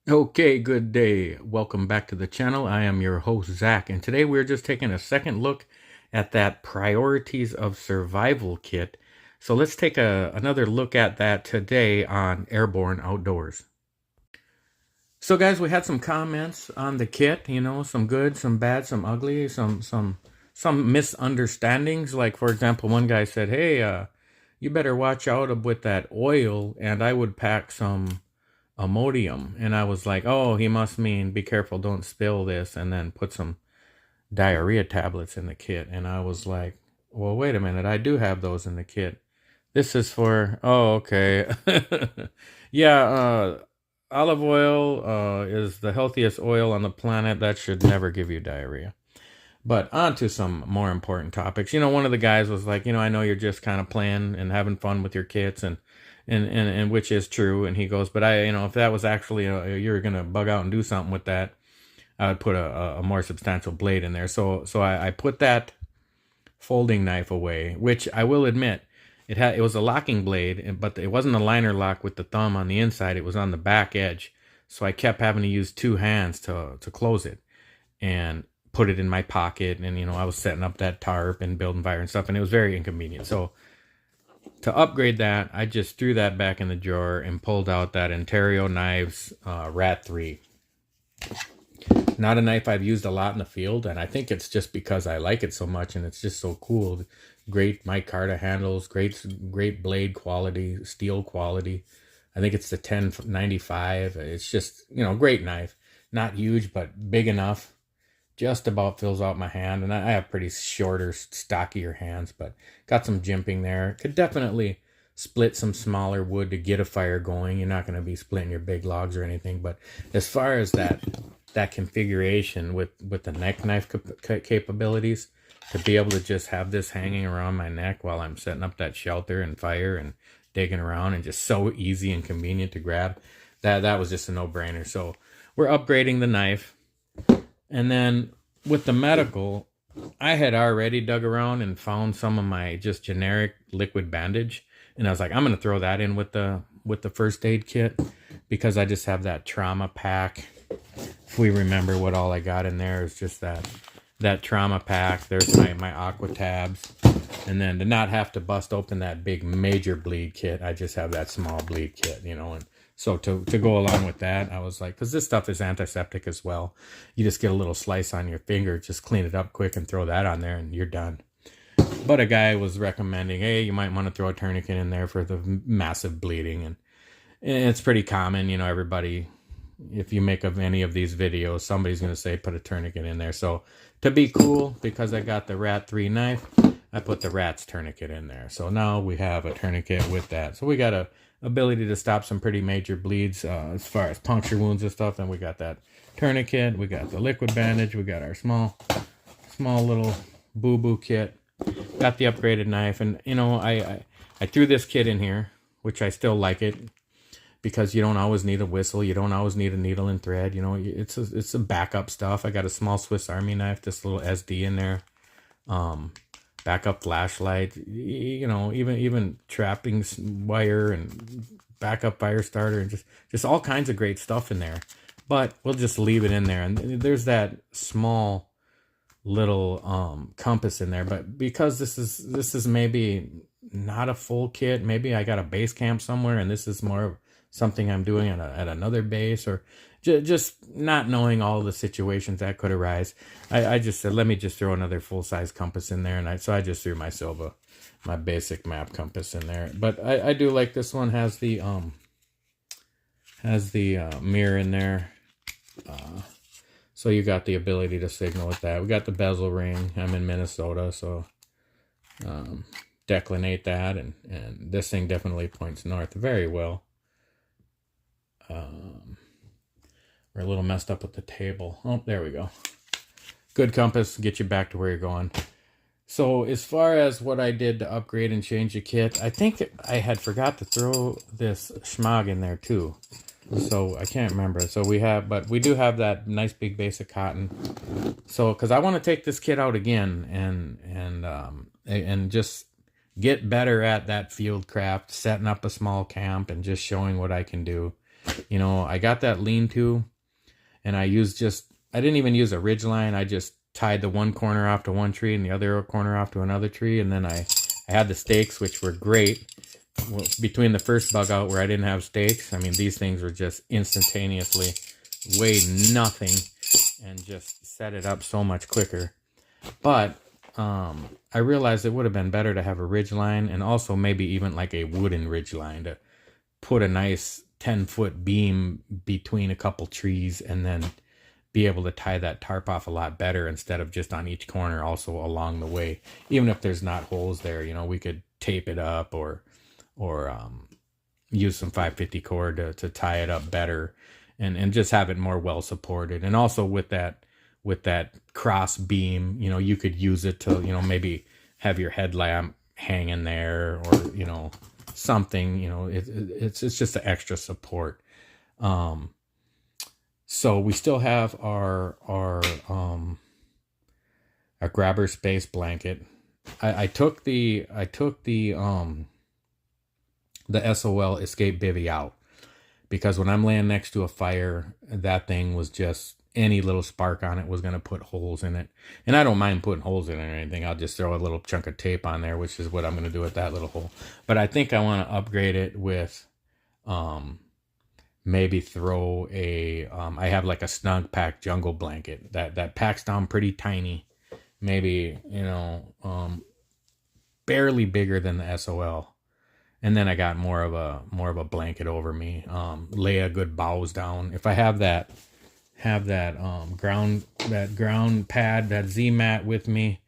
Okay, good day. Welcome back to the channel. I am your host, Zach, and today we're just taking a second look at that Priorities of Survival kit. So let's take another look at that today on Airborne Outdoors. So guys, we had some comments on the kit, some good, some bad, some ugly, some misunderstandings. Like for example, one guy said, "Hey, you better watch out with that oil," and I would pack some Imodium. And I was like, oh, he must mean be careful, don't spill this, and then put some diarrhea tablets in the kit. And I was like, well, wait a minute, I do have those in the kit. This is for, oh, okay. Yeah, olive oil is the healthiest oil on the planet. That should never give you diarrhea. But on to some more important topics. One of the guys was like, I know you're just kind of playing and having fun with your kits, and which is true. And he goes, but if that was actually you're gonna bug out and do something with that, I would put a more substantial blade in there. So I put that folding knife away, which I will admit it was a locking blade, but it wasn't a liner lock with the thumb on the inside. It was on the back edge, so I kept having to use two hands to close it and put it in my pocket. And I was setting up that tarp and building fire and stuff, and it was very inconvenient. So to upgrade that, I just threw that back in the drawer and pulled out that Ontario Knives Rat 3. Not a knife I've used a lot in the field, and I think it's just because I like it so much and it's just so cool. Great micarta handles, great blade quality, steel quality. I think it's the 1095. It's just, great knife. Not huge, but big enough. Just about fills out my hand, and I have pretty shorter, stockier hands, but got some jimping there. Could definitely split some smaller wood to get a fire going. You're not going to be splitting your big logs or anything, but as far as that configuration with the neck knife capabilities, to be able to just have this hanging around my neck while I'm setting up that shelter and fire and digging around, and just so easy and convenient to grab, that was just a no-brainer. So we're upgrading the knife. And then with the medical, I had already dug around and found some of my just generic liquid bandage, and I was like, I'm gonna throw that in with the first aid kit, because I just have that trauma pack. If we remember what all I got in there is just that trauma pack. There's my aqua tabs, and then to not have to bust open that big major bleed kit, I just have that small bleed kit, and so to go along with that, I was like, because this stuff is antiseptic as well. You just get a little slice on your finger, just clean it up quick and throw that on there and you're done. But a guy was recommending, hey, you might want to throw a tourniquet in there for the massive bleeding. And it's pretty common, everybody, if you make of any of these videos, somebody's going to say put a tourniquet in there. So to be cool, because I got the Rat 3 knife, I put the Rat's tourniquet in there. So now we have a tourniquet with that. So we got a ability to stop some pretty major bleeds as far as puncture wounds and stuff. And we got that tourniquet, we got the liquid bandage, we got our small little boo-boo kit, got the upgraded knife. And I threw this kit in here, which I still like it, because you don't always need a whistle, you don't always need a needle and thread. It's a backup stuff. I got a small Swiss Army knife, this little SD in there, backup flashlight, even trapping wire and backup fire starter, and just all kinds of great stuff in there. But we'll just leave it in there. And there's that small little compass in there, but because this is maybe not a full kit, maybe I got a base camp somewhere and this is more of something I'm doing at another base, or just not knowing all the situations that could arise, I just said, let me just throw another full-size compass in there. And so I just threw my Silva, my basic map compass in there. But I do like this one. Has the mirror in there, so you got the ability to signal with that. We got the bezel ring. I'm in Minnesota, so declinate that, and this thing definitely points north very well. We're a little messed up with the table. Oh, there we go. Good compass, get you back to where you're going. So as far as what I did to upgrade and change the kit, I think I had forgot to throw this schmog in there too. So I can't remember. So we do have that nice big basic cotton. So because I want to take this kit out again and just get better at that field craft, setting up a small camp and just showing what I can do. You know, I got that lean-to, and I didn't even use a ridge line. I just tied the one corner off to one tree and the other corner off to another tree. And then I had the stakes, which were great. Well, between the first bug out where I didn't have stakes, I mean, these things were just instantaneously weighed nothing and just set it up so much quicker. But I realized it would have been better to have a ridge line, and also maybe even like a wooden ridge line to put a nice 10-foot beam between a couple trees and then be able to tie that tarp off a lot better instead of just on each corner also along the way. Even if there's not holes there, you know, we could tape it up or use some 550 cord to tie it up better and just have it more well supported. And also with that cross beam, you know, you could use it to, you know, maybe have your headlamp hanging there, or, you know, something, you know, it's just an extra support. So we still have our grabber space blanket. I took the SOL Escape Bivy out because when I'm laying next to a fire, that thing was just, any little spark on it was going to put holes in it. And I don't mind putting holes in it or anything. I'll just throw a little chunk of tape on there, which is what I'm going to do with that little hole. But I think I want to upgrade it with maybe throw a I have like a snug pack jungle blanket that packs down pretty tiny, maybe, you know, barely bigger than the SOL. And then I got more of a blanket over me. Lay a good bows down. If I have that ground pad, that Z mat with me,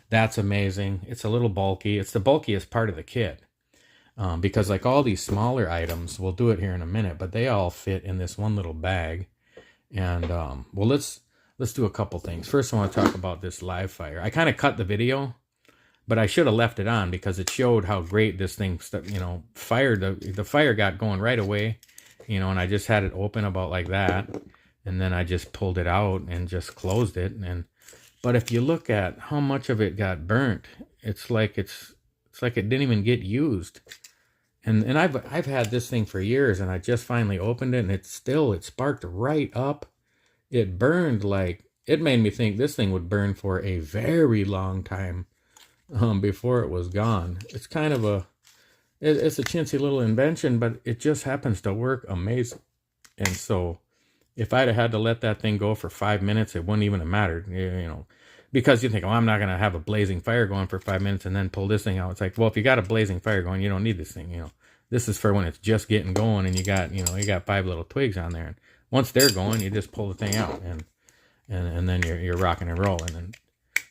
that's amazing. It's a little bulky. It's the bulkiest part of the kit. Because like all these smaller items, we'll do it here in a minute, but they all fit in this one little bag. And well, let's do a couple things. First, I want to talk about this live fire. I kind of cut the video, but I should have left it on because it showed how great this thing, you know, fired. The fire got going right away, you know, and I just had it open about like that, and then I just pulled it out and just closed it. But if you look at how much of it got burnt, it's like it didn't even get used. And I've had this thing for years, and I just finally opened it, and it sparked right up. It burned like, it made me think this thing would burn for a very long time before it was gone. It's kind of it's a chintzy little invention, but it just happens to work amazing. And so if I'd have had to let that thing go for 5 minutes, it wouldn't even have mattered, you know, because you think, oh, I'm not going to have a blazing fire going for 5 minutes and then pull this thing out. It's like, well, if you got a blazing fire going, you don't need this thing, you know. This is for when it's just getting going and you got 5 little twigs on there. And once they're going, you just pull the thing out and then you're rocking and rolling. And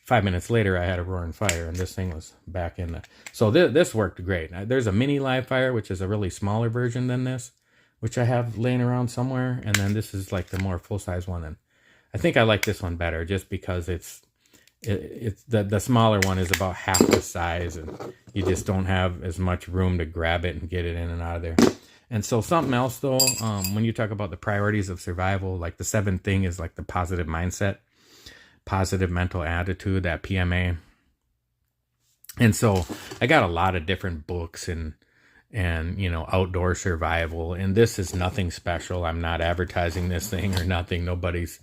5 minutes later, I had a roaring fire, and this thing was back in the... So this worked great. There's a mini live fire, which is a really smaller version than this, which I have laying around somewhere. And then this is like the more full-size one. And I think I like this one better just because it's the smaller one is about half the size, and you just don't have as much room to grab it and get it in and out of there. And so something else, though, when you talk about the priorities of survival, like the 7th thing is like the positive mindset, positive mental attitude, that PMA. And so I got a lot of different books and you know, outdoor survival, and this is nothing special. I'm not advertising this thing or nothing. Nobody's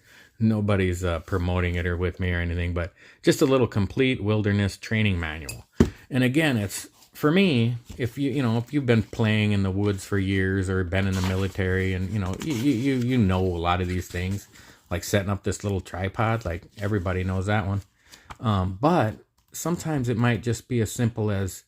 promoting it or with me or anything, but just a little complete wilderness training manual. And again, it's for me, if you've been playing in the woods for years or been in the military, and you know a lot of these things, like setting up this little tripod, like everybody knows that one. But sometimes it might just be as simple as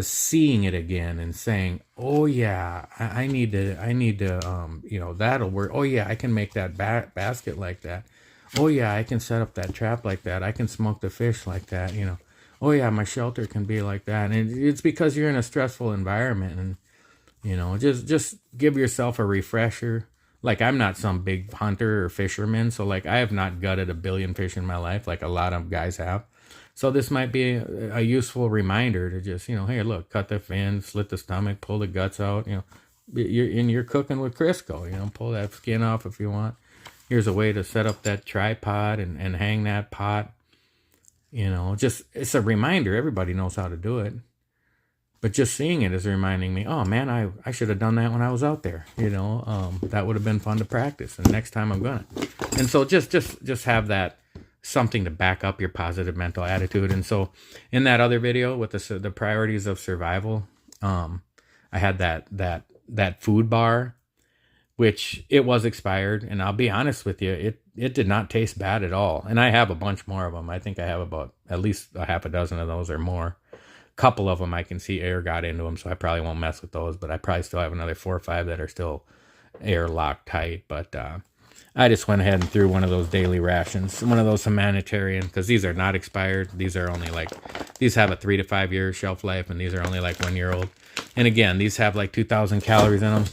seeing it again and saying, oh yeah, I need to, you know, that'll work. Oh yeah, I can make that basket like that. Oh yeah, I can set up that trap like that. I can smoke the fish like that, you know. Oh yeah, my shelter can be like that. And it's because you're in a stressful environment, and, you know, just give yourself a refresher. Like, I'm not some big hunter or fisherman, so like I have not gutted a billion fish in my life like a lot of guys have. So this might be a useful reminder to just, you know, hey, look, cut the fin, slit the stomach, pull the guts out, you know, you're cooking with Crisco, you know, pull that skin off if you want. Here's a way to set up that tripod and hang that pot, you know, just, it's a reminder. Everybody knows how to do it. But just seeing it is reminding me, oh man, I should have done that when I was out there. You know, that would have been fun to practice. And next time I'm gonna. And so just have that something to back up your positive mental attitude. And so in that other video with the priorities of survival, I had that food bar, which it was expired. And I'll be honest with you, it did not taste bad at all. And I have a bunch more of them. I think I have about at least a half a dozen of those or more. Couple of them I can see air got into them, so I probably won't mess with those, but I probably still have another 4 or 5 that are still air locked tight. But I just went ahead and threw one of those daily rations, one of those humanitarian, because these are not expired. These are only like, these have a 3 to 5 year shelf life, and these are only like 1 year old. And again, these have like 2,000 calories in them,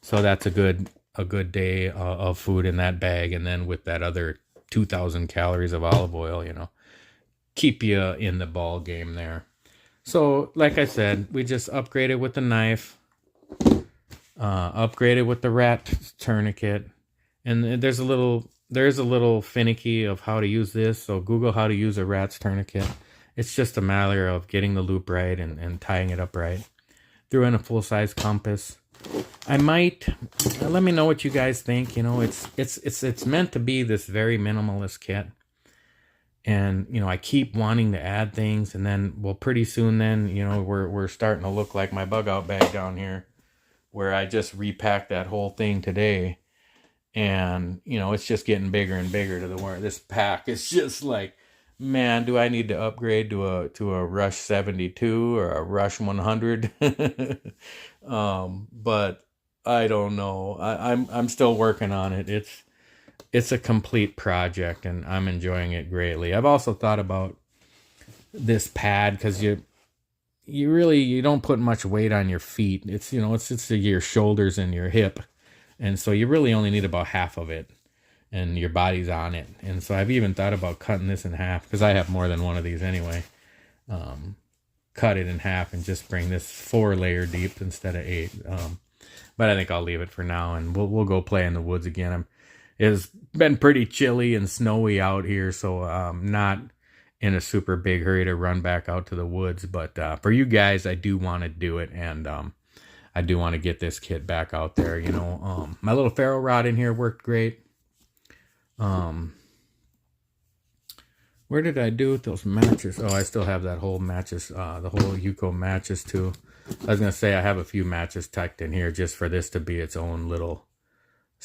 so that's a good day of food in that bag. And then with that other 2,000 calories of olive oil, you know, keep you in the ball game there. So, like I said, we just upgraded with the knife, upgraded with the rat tourniquet, and there's a little finicky of how to use this. So Google how to use a rat's tourniquet. It's just a matter of getting the loop right and tying it up right. Threw in a full-size compass. I might let me know what you guys think. You know, it's meant to be this very minimalist kit. And, you know, I keep wanting to add things, and then, well, pretty soon then, you know, we're starting to look like my bug out bag down here, where I just repacked that whole thing today. And, you know, it's just getting bigger and bigger to the where this pack is just like, man, do I need to upgrade to a Rush 72 or a Rush 100? But I don't know. I'm still working on it. It's a complete project, and I'm enjoying it greatly. I've also thought about this pad, because you don't put much weight on your feet. It's, you know, it's your shoulders and your hip, and so you really only need about half of it, and your body's on it. And so I've even thought about cutting this in half, because I have more than one of these anyway. Cut it in half and just bring this 4 layer deep instead of 8. But I think I'll leave it for now, and we'll go play in the woods again. It's been pretty chilly and snowy out here, so I'm not in a super big hurry to run back out to the woods. But for you guys, I do want to do it, and I do want to get this kit back out there. You know, my little ferro rod in here worked great. Where did I do with those matches? Oh, I still have that whole matches, the whole Yuko matches too. I was going to say I have a few matches tucked in here just for this to be its own little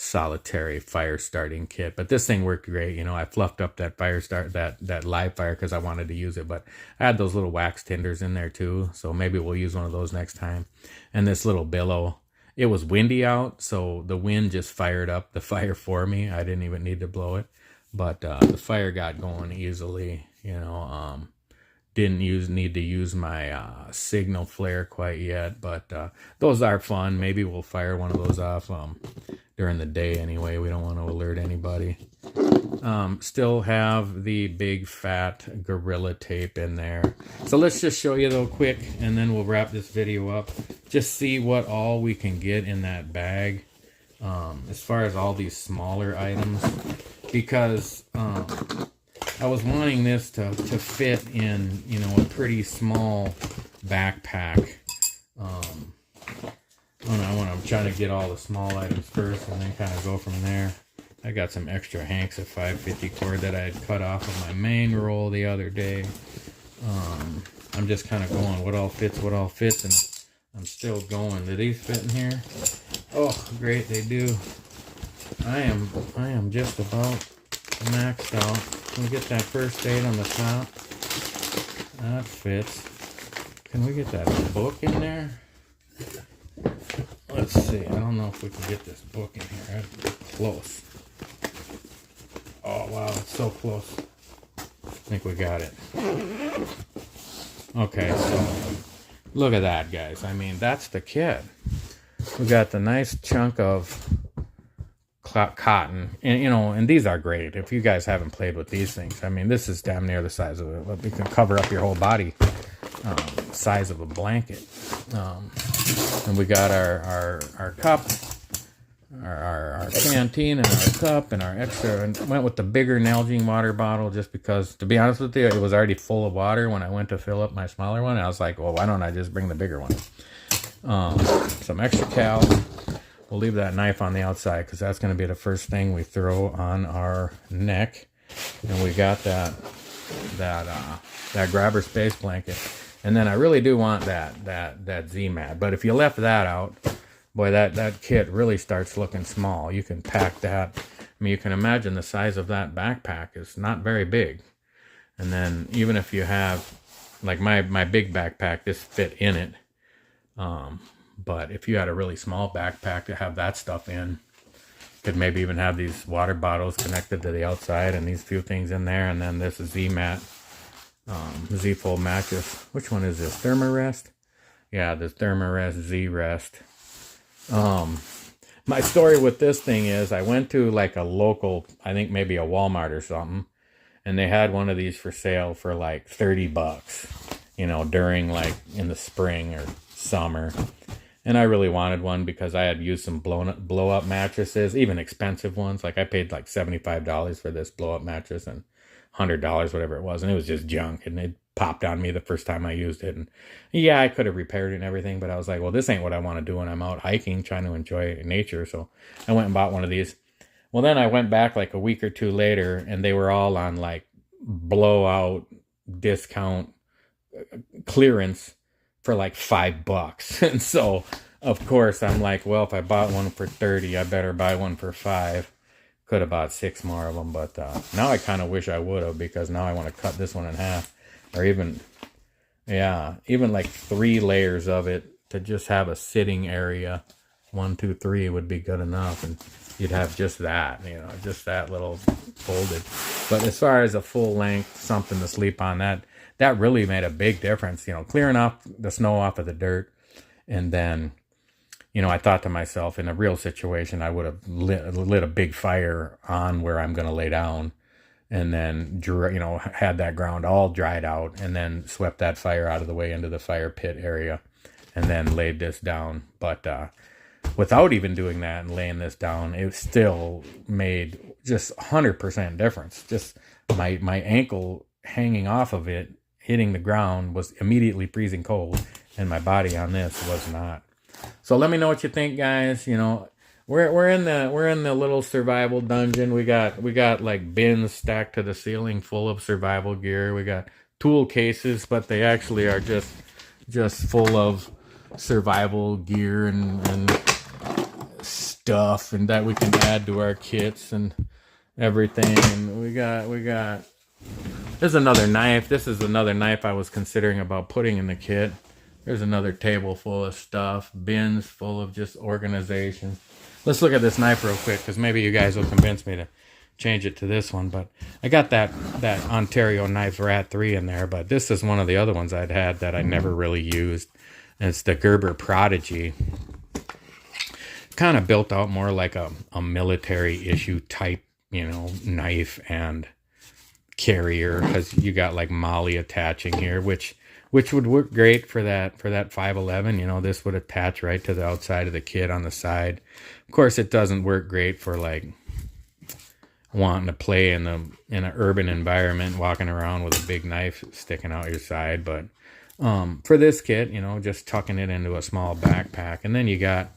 solitary fire starting kit. But this thing worked great. You know, I fluffed up that fire start, that live fire, because I wanted to use it, but I had those little wax tinders in there too, so maybe we'll use one of those next time. And this little billow, it was windy out, so the wind just fired up the fire for me. I didn't even need to blow it, but the fire got going easily. You know, didn't need to use my signal flare quite yet, but those are fun. Maybe we'll fire one of those off during the day anyway. We don't want to alert anybody. Still have the big fat Gorilla Tape in there. So let's just show you though quick, and then we'll wrap this video up. Just see what all we can get in that bag as far as all these smaller items, because I was wanting this to fit in, you know, a pretty small backpack. I'm trying to get all the small items first and then kind of go from there. I got some extra Hanks of 550 cord that I had cut off of my main roll the other day. I'm just kind of going what all fits, and I'm still going. Do these fit in here? Oh, great, they do. I am just about maxed out. Can we get that first aid on the top? That fits. Can we get that book in there? Let's see. I don't know if we can get this book in here. That's close. Oh, wow. It's so close. I think we got it. Okay, so look at that, guys. I mean, that's the kit. We got the nice chunk of cotton, and you know, and these are great if you guys haven't played with these things. I mean, this is damn near the size of it. You can cover up your whole body, size of a blanket. And we got our cup. our canteen and our cup and our extra, and went with the bigger Nalgene water bottle just because, to be honest with you, it was already full of water when I went to fill up my smaller one. I was like, well, why don't I just bring the bigger one? Some extra cal. We'll leave that knife on the outside because that's going to be the first thing we throw on our neck. And we got that grabber space blanket. And then I really do want that Z-Mat. But if you left that out, boy, that kit really starts looking small. You can pack that. I mean, you can imagine the size of that backpack is not very big. And then even if you have, like my big backpack, this fit in it. But if you had a really small backpack to have that stuff in, could maybe even have these water bottles connected to the outside and these few things in there. And then this Z-Mat, Z-Fold mattress. Which one is this? Thermarest? Yeah, the Thermarest Z-Rest. My story with this thing is I went to like a local, I think maybe a Walmart or something, and they had one of these for sale for like $30, you know, during like in the spring or summer. And I really wanted one because I had used some blow up mattresses, even expensive ones. Like I paid like $75 for this blow up mattress and $100, whatever it was. And it was just junk. And it popped on me the first time I used it. And yeah, I could have repaired it and everything, but I was like, well, this ain't what I want to do when I'm out hiking, trying to enjoy nature. So I went and bought one of these. Well, then I went back like a week or two later and they were all on like blowout discount clearance for like $5. And so of course I'm like, well, if I bought one for 30, I better buy one for 5. Could have bought 6 more of them, but now I kind of wish I would have, because now I want to cut this one in half, or even like 3 layers of it to just have a sitting area. 1, 2, 3 would be good enough, and you'd have just that, you know, just that little folded. But as far as a full length something to sleep on, that really made a big difference, you know, clearing off the snow off of the dirt. And then, you know, I thought to myself, in a real situation, I would have lit a big fire on where I'm going to lay down, and then, you know, had that ground all dried out, and then swept that fire out of the way into the fire pit area, and then laid this down. But without even doing that and laying this down, it still made just 100% difference. Just my ankle hanging off of it, hitting the ground, was immediately freezing cold, and my body on this was not. So let me know what you think, guys. You know, we're in the little survival dungeon. We got like bins stacked to the ceiling full of survival gear. We got tool cases, but they actually are just full of survival gear and stuff, and that we can add to our kits and everything. And we got there's another knife. This is another knife I was considering about putting in the kit. There's another table full of stuff, bins full of just organization. Let's look at this knife real quick, because maybe you guys will convince me to change it to this one. But I got that Ontario Knives Rat 3 in there, but this is one of the other ones I'd had that I never really used. And it's the Gerber Prodigy. Kind of built out more like a military issue type, you know, knife and carrier, because you got like MOLLE attaching here, which would work great for that 511. You know, this would attach right to the outside of the kit on the side. Of course, it doesn't work great for like wanting to play in an urban environment, walking around with a big knife sticking out your side. But for this kit, you know, just tucking it into a small backpack. And then you got,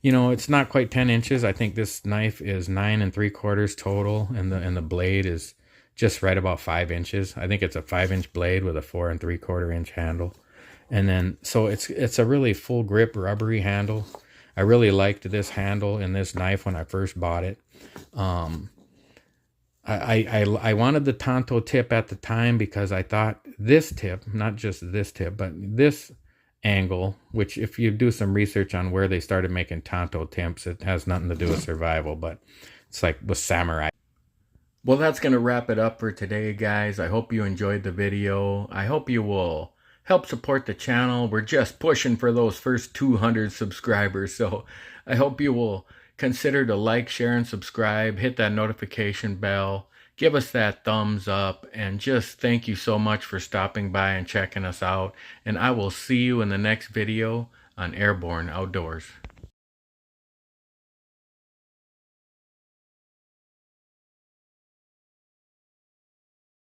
you know, it's not quite 10 inches. I think this knife is 9 3/4 total, and the blade is just right about 5 inches. I think it's a 5-inch blade with a 4 3/4 inch handle. And then, so it's a really full grip rubbery handle. I really liked this handle in this knife when I first bought it. I wanted the Tanto tip at the time, because I thought this tip, not just this tip, but this angle, which if you do some research on where they started making Tanto tips, it has nothing to do with survival, but it's like with samurai. Well, that's going to wrap it up for today, guys. I hope you enjoyed the video. I hope you will help support the channel. We're just pushing for those first 200 subscribers. So I hope you will consider to like, share, and subscribe. Hit that notification bell. Give us that thumbs up. And just thank you so much for stopping by and checking us out. And I will see you in the next video on Airborne Outdoors.